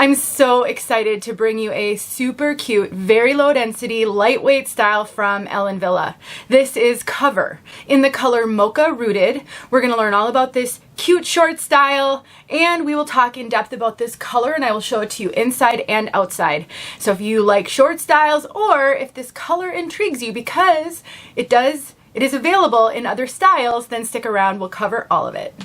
I'm so excited to bring you a super cute, very low density, lightweight style from Ellen Wille. This is Cover in the color Mocca Rooted. We're going to learn all about this cute short style, and we will talk in depth about this color, and I will show it to you inside and outside. So if you like short styles, or if this color intrigues you because it is available in other styles, then stick around. We'll cover all of it.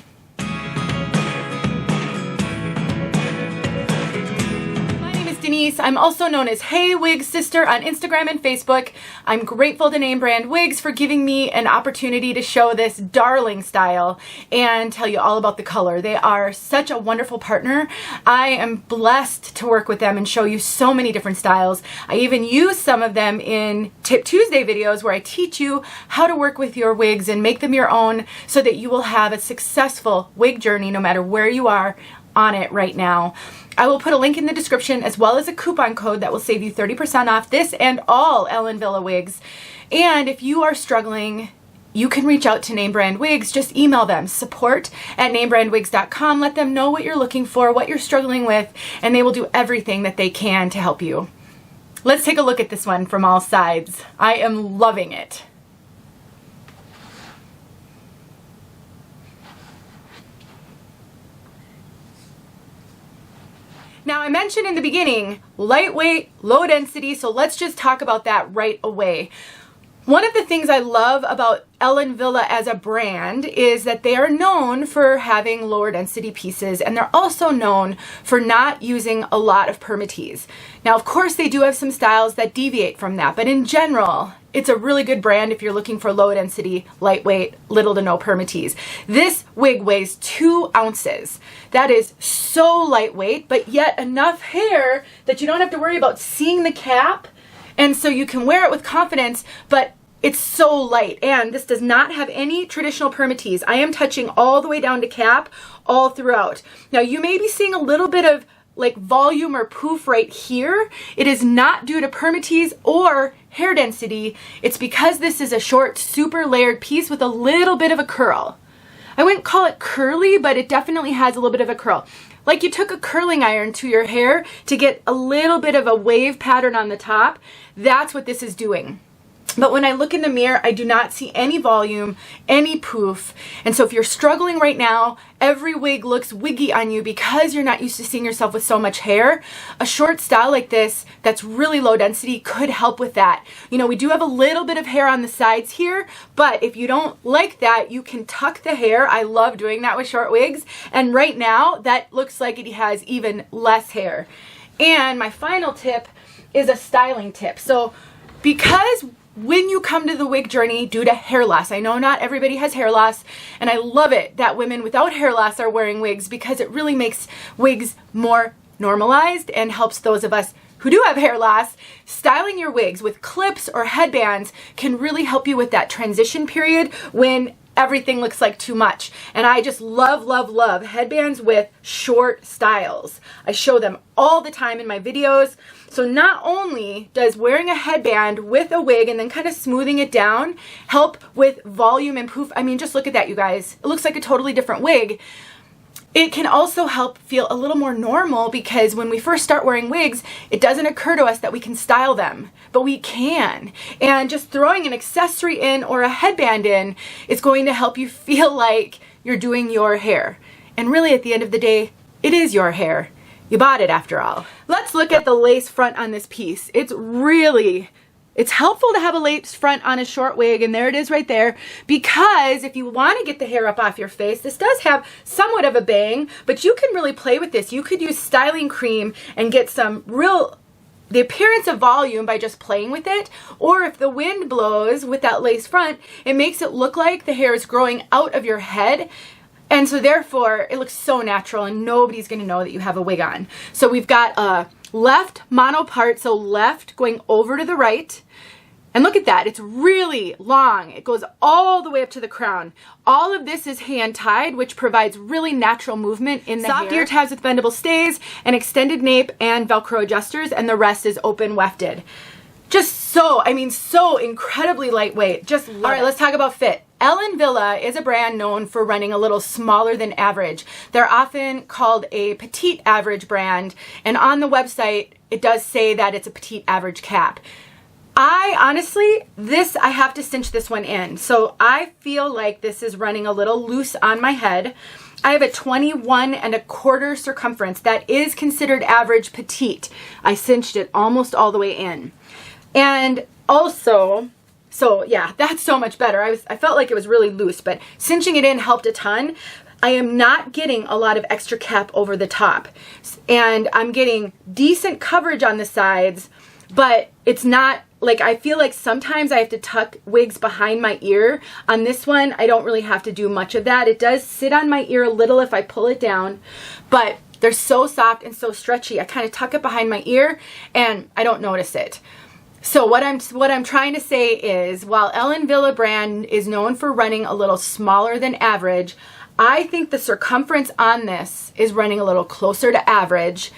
Denise. I'm also known as heywigsister on Instagram and Facebook. I'm grateful to Name Brand Wigs for giving me an opportunity to show this darling style and tell you all about the color. They are such a wonderful partner. I am blessed to work with them and show you so many different styles. I even use some of them in Tip Tuesday videos where I teach you how to work with your wigs and make them your own so that you will have a successful wig journey no matter where you are on it right now. I will put a link in the description as well as a coupon code that will save you 30% off this and all Ellen Wille wigs. And if you are struggling, you can reach out to Name Brand Wigs. Just email them, support@namebrandwigs.com. Let them know what you're looking for, what you're struggling with, and they will do everything that they can to help you. Let's take a look at this one from all sides. I am loving it. Now, I mentioned in the beginning, lightweight, low density, so let's just talk about that right away. One of the things I love about Ellen Wille as a brand is that they are known for having lower density pieces, and they're also known for not using a lot of Permatease. Now, of course, they do have some styles that deviate from that, but in general, it's a really good brand if you're looking for low density, lightweight, little to no Permatease. This wig weighs 2 ounces. That is so lightweight, but yet enough hair that you don't have to worry about seeing the cap, and so you can wear it with confidence, but it's so light. And this does not have any traditional Permatease. I am touching all the way down to cap all throughout. Now, you may be seeing a little bit of like volume or poof right here. It is not due to Permatease or hair density. It's because this is a short, super layered piece with a little bit of a curl. I wouldn't call it curly, but it definitely has a little bit of a curl. Like you took a curling iron to your hair to get a little bit of a wave pattern on the top. That's what this is doing. But when I look in the mirror, I do not see any volume, any poof. And so if you're struggling right now, every wig looks wiggy on you because you're not used to seeing yourself with so much hair. A short style like this that's really low density could help with that. You know, we do have a little bit of hair on the sides here, but if you don't like that, you can tuck the hair. I love doing that with short wigs. And right now, that looks like it has even less hair. And my final tip is a styling tip. So because when you come to the wig journey due to hair loss, I know not everybody has hair loss, and I love it that women without hair loss are wearing wigs because it really makes wigs more normalized and helps those of us who do have hair loss. Styling your wigs with clips or headbands can really help you with that transition period when everything looks like too much. And I just love, love, love headbands with short styles. I show them all the time in my videos. So not only does wearing a headband with a wig and then kind of smoothing it down help with volume and poof, I mean, just look at that, you guys. It looks like a totally different wig. It can also help feel a little more normal because when we first start wearing wigs, it doesn't occur to us that we can style them, but we can. And just throwing an accessory in or a headband in is going to help you feel like you're doing your hair. And really, at the end of the day, it is your hair. You bought it after all. Let's look at the lace front on this piece. It's helpful to have a lace front on a short wig, and there it is right there, because if you want to get the hair up off your face, this does have somewhat of a bang, but you can really play with this. You could use styling cream and get the appearance of volume by just playing with it, or if the wind blows with that lace front, it makes it look like the hair is growing out of your head. And so therefore, it looks so natural and nobody's going to know that you have a wig on. So we've got a left mono part, so left going over to the right. And look at that, it's really long. It goes all the way up to the crown. All of this is hand tied, which provides really natural movement in the hair. Soft ear tabs with bendable stays, an extended nape and Velcro adjusters, and the rest is open wefted. Just so incredibly lightweight. Just love it. All right, let's talk about fit. Ellen Wille is a brand known for running a little smaller than average. They're often called a petite average brand, and on the website it does say that it's a petite average cap. I honestly, I have to cinch this one in. So I feel like this is running a little loose on my head. I have a 21¼ circumference. That is considered average petite. I cinched it almost all the way in. And also, so yeah, that's so much better. I felt like it was really loose, but cinching it in helped a ton. I am not getting a lot of extra cap over the top. And I'm getting decent coverage on the sides, but it's not like, I feel like sometimes I have to tuck wigs behind my ear. On this one, I don't really have to do much of that. It does sit on my ear a little if I pull it down, but they're so soft and so stretchy. I kind of tuck it behind my ear and I don't notice it. So what I'm trying to say is, while Ellen Wille brand is known for running a little smaller than average, I think the circumference on this is running a little closer to average.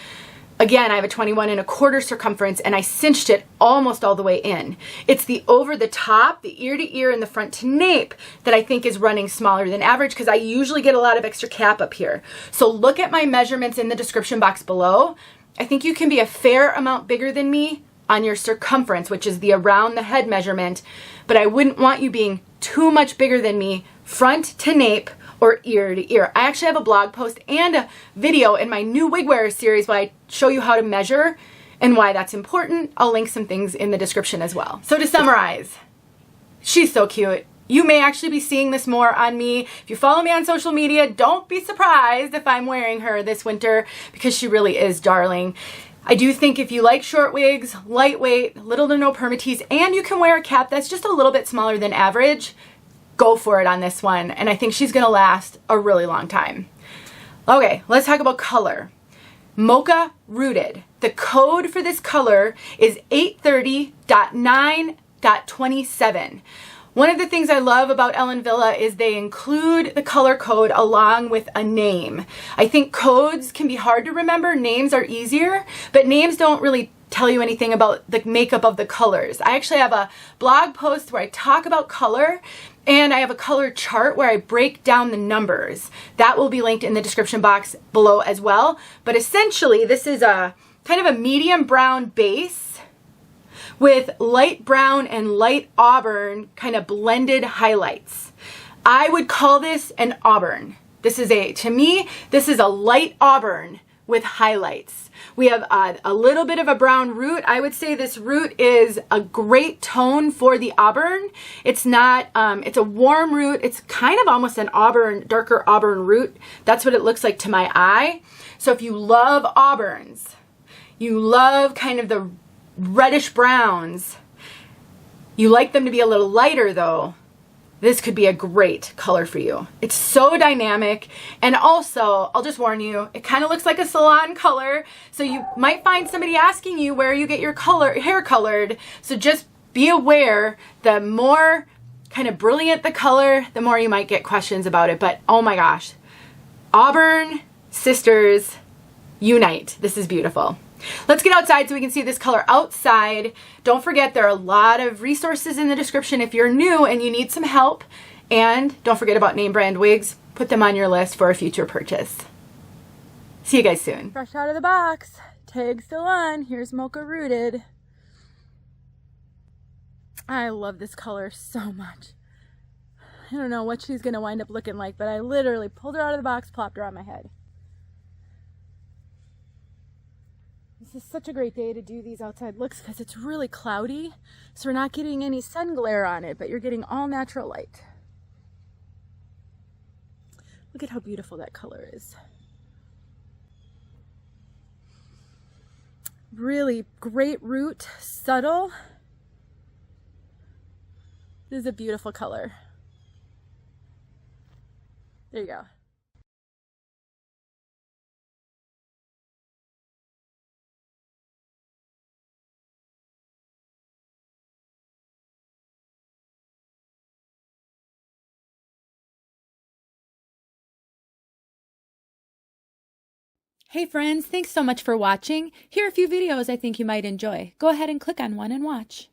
Again, I have a 21¼ circumference and I cinched it almost all the way in. It's the over the top, the ear to ear and the front to nape that I think is running smaller than average, because I usually get a lot of extra cap up here. So look at my measurements in the description box below. I think you can be a fair amount bigger than me on your circumference, which is the around the head measurement, but I wouldn't want you being too much bigger than me front to nape or ear to ear. I actually have a blog post and a video in my new wig wearer series where I show you how to measure and why that's important. I'll link some things in the description as well. So to summarize, she's so cute. You may actually be seeing this more on me. If you follow me on social media, don't be surprised if I'm wearing her this winter, because she really is darling. I do think if you like short wigs, lightweight, little to no permatease, and you can wear a cap that's just a little bit smaller than average, go for it on this one. And I think she's gonna last a really long time. Okay, let's talk about color. Mocca Rooted. The code for this color is 830.9.27. One of the things I love about Ellen Wille is they include the color code along with a name. I think codes can be hard to remember. Names are easier, but names don't really tell you anything about the makeup of the colors. I actually have a blog post where I talk about color, and I have a color chart where I break down the numbers. That will be linked in the description box below as well. But essentially, this is a kind of a medium brown base with light brown and light auburn kind of blended highlights. I would call this an auburn. To me, this is a light auburn with highlights. We have a little bit of a brown root. I would say this root is a great tone for the auburn. It's not, it's a warm root. It's kind of almost an auburn, darker auburn root. That's what it looks like to my eye. So if you love auburns, you love kind of the reddish browns, you like them to be a little lighter though, this could be a great color for you. It's so dynamic, and also, I'll just warn you, it kind of looks like a salon color, so you might find somebody asking you where you get your hair colored, so just be aware, the more kind of brilliant the color, the more you might get questions about it. But oh my gosh, Auburn sisters unite. This is beautiful. Let's get outside so we can see this color outside. Don't forget, there are a lot of resources in the description if you're new and you need some help. And don't forget about name brand wigs. Put them on your list for a future purchase. See you guys soon. Fresh out of the box. Tag still on. Here's Mocca Rooted. I love this color so much. I don't know what she's going to wind up looking like, but I literally pulled her out of the box, plopped her on my head. This is such a great day to do these outside looks because it's really cloudy, so we're not getting any sun glare on it, but you're getting all natural light. Look at how beautiful that color is. Really great root, subtle. This is a beautiful color. There you go. Hey friends, thanks so much for watching. Here are a few videos I think you might enjoy. Go ahead and click on one and watch.